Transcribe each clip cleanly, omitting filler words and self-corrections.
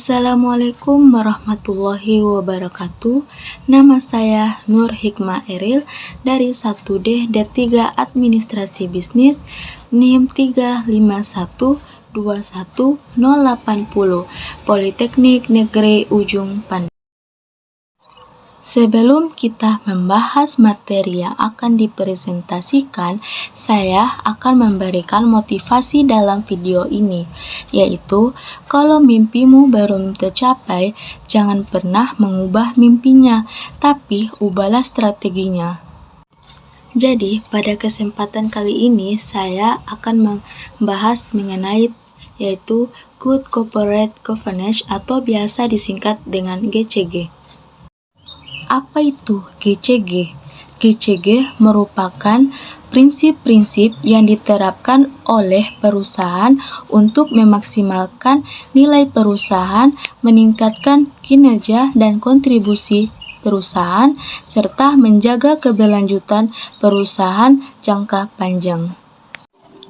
Assalamualaikum warahmatullahi wabarakatuh. Nama saya Nur Hikmah Eril dari 1D D3 Administrasi Bisnis NIM 351218080 Politeknik Negeri Ujung Pandang. Sebelum kita membahas materi yang akan dipresentasikan, saya akan memberikan motivasi dalam video ini, yaitu kalau mimpimu belum tercapai, jangan pernah mengubah mimpinya, tapi ubahlah strateginya. Jadi, pada kesempatan kali ini, saya akan membahas mengenai yaitu Good Corporate Governance atau biasa disingkat dengan GCG. Apa itu GCG? GCG merupakan prinsip-prinsip yang diterapkan oleh perusahaan untuk memaksimalkan nilai perusahaan, meningkatkan kinerja dan kontribusi perusahaan, serta menjaga keberlanjutan perusahaan jangka panjang.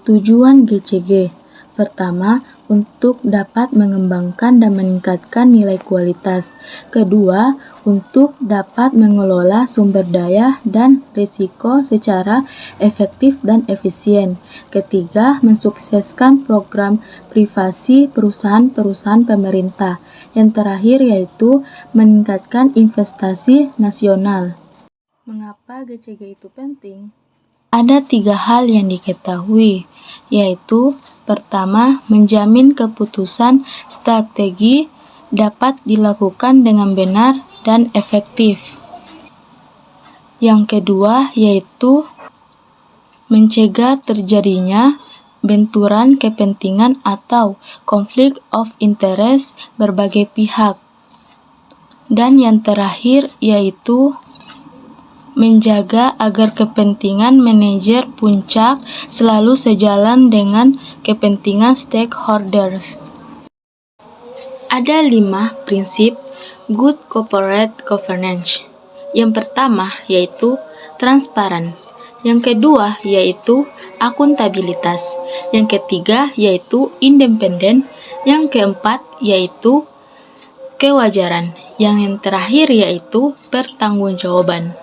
Tujuan GCG: pertama, untuk dapat mengembangkan dan meningkatkan nilai kualitas. Kedua, untuk dapat mengelola sumber daya dan risiko secara efektif dan efisien. Ketiga, mensukseskan program privasi perusahaan-perusahaan pemerintah. Yang terakhir yaitu meningkatkan investasi nasional. Mengapa GCG itu penting? Ada 3 hal yang diketahui, yaitu pertama, menjamin keputusan strategi dapat dilakukan dengan benar dan efektif. Yang kedua, yaitu mencegah terjadinya benturan kepentingan atau konflik of interest berbagai pihak. Dan yang terakhir, yaitu menjaga agar kepentingan manajer puncak selalu sejalan dengan kepentingan stakeholders. Ada 5 prinsip Good Corporate Governance. Yang pertama yaitu transparan. Yang kedua yaitu akuntabilitas. Yang ketiga yaitu independen. Yang keempat yaitu kewajaran. Yang terakhir yaitu pertanggungjawaban.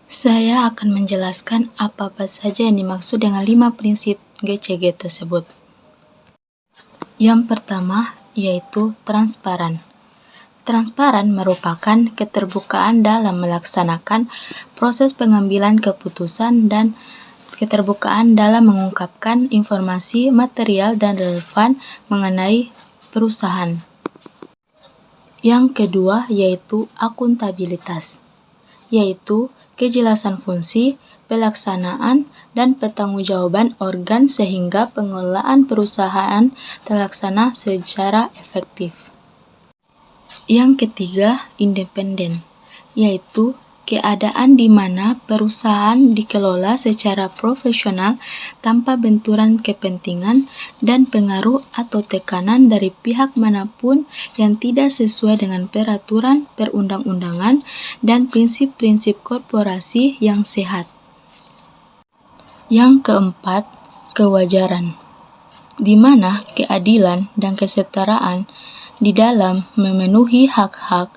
Saya akan menjelaskan apa saja yang dimaksud dengan 5 prinsip GCG tersebut. Yang pertama yaitu transparan. Transparan merupakan keterbukaan dalam melaksanakan proses pengambilan keputusan dan keterbukaan dalam mengungkapkan informasi material dan relevan mengenai perusahaan. Yang kedua yaitu akuntabilitas, yaitu kejelasan fungsi, pelaksanaan, dan pertanggungjawaban organ sehingga pengelolaan perusahaan terlaksana secara efektif. Yang ketiga, independen, yaitu keadaan di mana perusahaan dikelola secara profesional tanpa benturan kepentingan dan pengaruh atau tekanan dari pihak manapun yang tidak sesuai dengan peraturan perundang-undangan dan prinsip-prinsip korporasi yang sehat. Yang keempat, kewajaran, di mana keadilan dan kesetaraan di dalam memenuhi hak-hak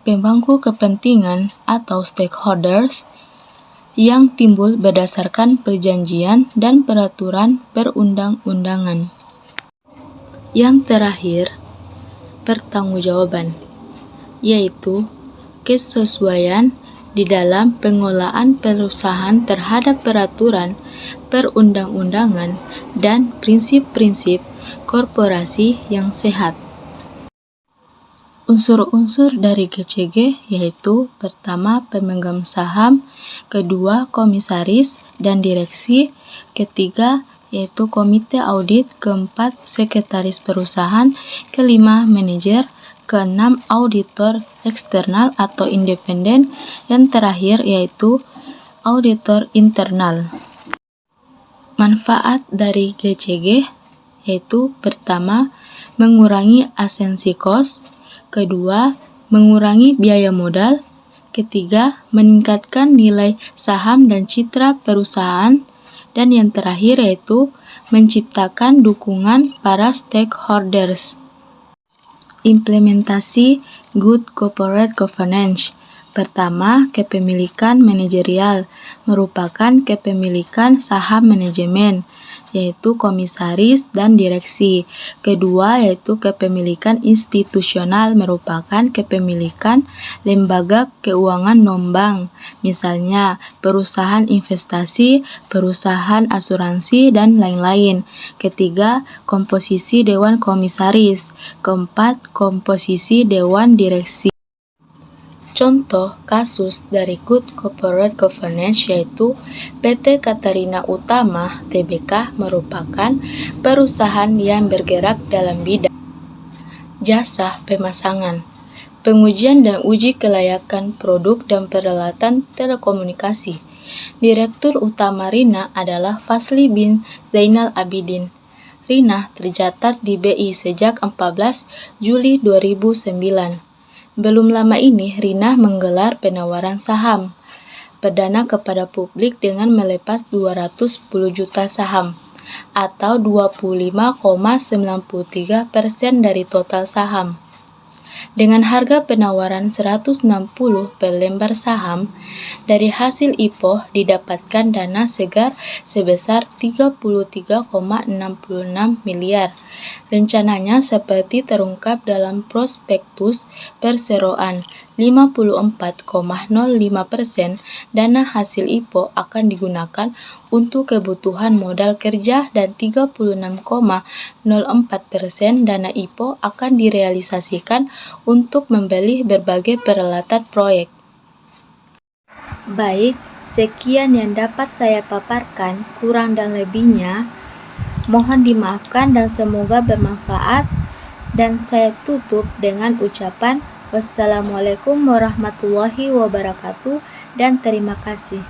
pemangku kepentingan atau stakeholders yang timbul berdasarkan perjanjian dan peraturan perundang-undangan. Yang terakhir, pertanggungjawaban, yaitu kesesuaian di dalam pengelolaan perusahaan terhadap peraturan perundang-undangan dan prinsip-prinsip korporasi yang sehat. Unsur-unsur dari GCG yaitu pertama pemegang saham, kedua komisaris dan direksi, ketiga yaitu komite audit, keempat sekretaris perusahaan, kelima manajer, keenam auditor eksternal atau independen, yang terakhir yaitu auditor internal. Manfaat dari GCG yaitu pertama mengurangi asensi cost, kedua, mengurangi biaya modal, ketiga, meningkatkan nilai saham dan citra perusahaan, dan yang terakhir yaitu menciptakan dukungan para stakeholders. Implementasi Good Corporate Governance. Pertama, kepemilikan manajerial merupakan kepemilikan saham manajemen, yaitu komisaris dan direksi. Kedua, yaitu kepemilikan institusional merupakan kepemilikan lembaga keuangan non-bank, misalnya perusahaan investasi, perusahaan asuransi, dan lain-lain. Ketiga, komposisi dewan komisaris. Keempat, komposisi dewan direksi. Contoh kasus dari Good Corporate Governance yaitu PT Katarina Utama Tbk merupakan perusahaan yang bergerak dalam bidang jasa pemasangan, pengujian dan uji kelayakan produk dan peralatan telekomunikasi. Direktur utama Rina adalah Fasli bin Zainal Abidin. Rina tercatat di BI sejak 14 Juli 2009. Belum lama ini, Rina menggelar penawaran saham perdana kepada publik dengan melepas 210 juta saham, atau 25,93% dari total saham. Dengan harga penawaran 160 per lembar saham, dari hasil IPO didapatkan dana segar sebesar 33,66 miliar. Rencananya seperti terungkap dalam prospektus perseroan, 54,05% dana hasil IPO akan digunakan untuk kebutuhan modal kerja dan 36,04% dana IPO akan direalisasikan untuk membeli berbagai peralatan proyek. Baik, sekian yang dapat saya paparkan, kurang dan lebihnya mohon dimaafkan dan semoga bermanfaat, dan saya tutup dengan ucapan wassalamualaikum warahmatullahi wabarakatuh dan terima kasih.